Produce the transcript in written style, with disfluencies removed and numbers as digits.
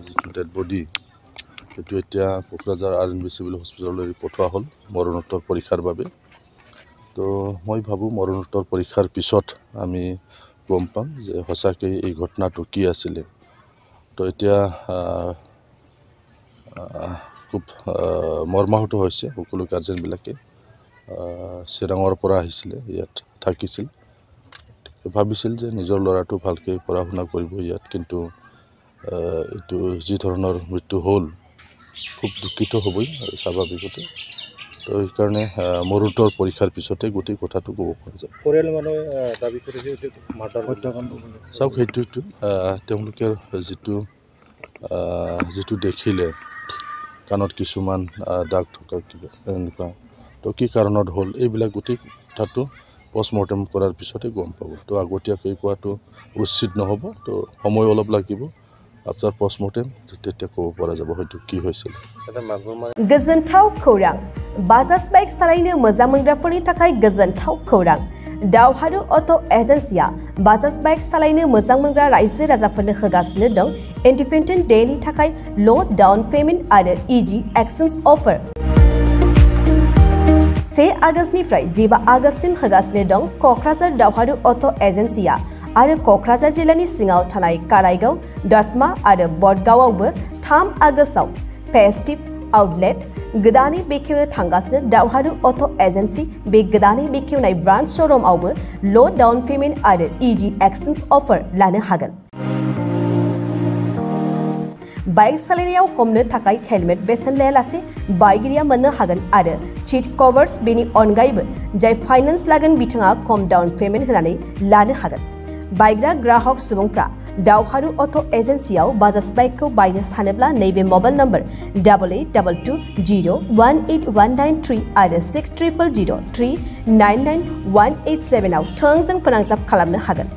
যিটো dead body সেইটো এতিয়া কোকৰাঝাৰ R&B চিভিল হস্পিটেললৈ পঠোৱা হ'ল মৰণোত্তৰ পৰীক্ষাৰ বাবে। তো মই ভাবোঁ মৰণোত্তৰ পৰীক্ষাৰ পিছত আমি গম পাম যে সঁচাকৈ এই ঘটনাটো কি আছিলে। তো এতিয়া খুব মৰ্মাহত হৈছে সকলো গাৰ্জেনবিলাকে। চিৰাঙৰ পৰা আহিছিলে, ইয়াত থাকিছিল, ভাবিছিল যে নিজৰ ল'ৰাটো ভালকৈ পঢ়া শুনা কৰিব ইয়াত, কিন্তু এইটো যি ধৰণৰ মৃত্যু হ'ল খুব দুঃখিত হ'বই স্বাভাৱিকতে। তো সেইকাৰণে মৰণোত্তৰ পৰীক্ষাৰ পিছতে গোটেই কথাটো ক'ব পৰা যায়। পৰিয়ালৰ মানুহে দাবী কৰিছে হত্যাকাণ্ড। চাওক, সেইটোতো তেওঁলোকে যিটো দেখিলে কাণত কিছুমান দাগ থকা কিবা এনেকুৱা, তো কি কাৰণত হ'ল এইবিলাক গোটেই কথাটো পষ্টমৰ্টেম কৰাৰ পিছতে গম পাব। তো আগতীয়াকৈ কোৱাটো উচিত নহ'ব। তো সময় অলপ লাগিব, আফটাৰ পষ্টমৰ্টেম তেতিয়া ক'ব পৰা যাব হয়তো কি হৈছিল। गोजोनथाव खौरां बाजाज बाइक सालायनो मोजां मोनग्राफोरनि थाखाय गोजोनथाव खौरां दावहारु अट' एजेन्सिया बाजाज बाइक सालायनो मोजां मोनग्रा रायजो राजाफोरनो होगासिनो दं इन्डिपेन्डेन्ट डेनि थाखाय ल' डाउन पेमेन्ट आरो इजि एक्सचेन्ज अफार। 1 आगस्तनिफ्राय 15 आगस्तसिम होगासिनो दं क'क्राझार दावहारु अट' एजेन्सिया आरो क'क्राझार जिल्लानि सिङाव थानाय काराइगाव, दतमा आरो बडगावआवबो 3 आगस्टआव फेस्टिभ आउटलेट गोदानै बेखेवनो थांगासिनो दावहारु अट' एजेन्सि। बे गोदानै बेखेवनाय ब्रान्च श'रुमआवबो ल' डाउन पेमेन्ट आरो इजि एक्सचेन्ज अफार लानो हागोन। बाइक सालायनायाव हमनो थाखाय हेलमेट बेसेन लायालासे बाइगिरिया मोननो हागोन आरो सीट कभार्स। बेनि अनगायैबो जाय फाइनान्स लागोन बिथाङा खम डाउन पेमेन्ट होनानै लानो हागोन। बायग्रा ग्राहक सुबुंफ्रा दावहारु अट' एजेन्सियाव बाजाज बाइकखौ बायनो सानोब्ला नैबे मबाइल नम्बर 8822018193 आरो 600003999187 आव थोंजों फोनांजाब खालामनो हागोन।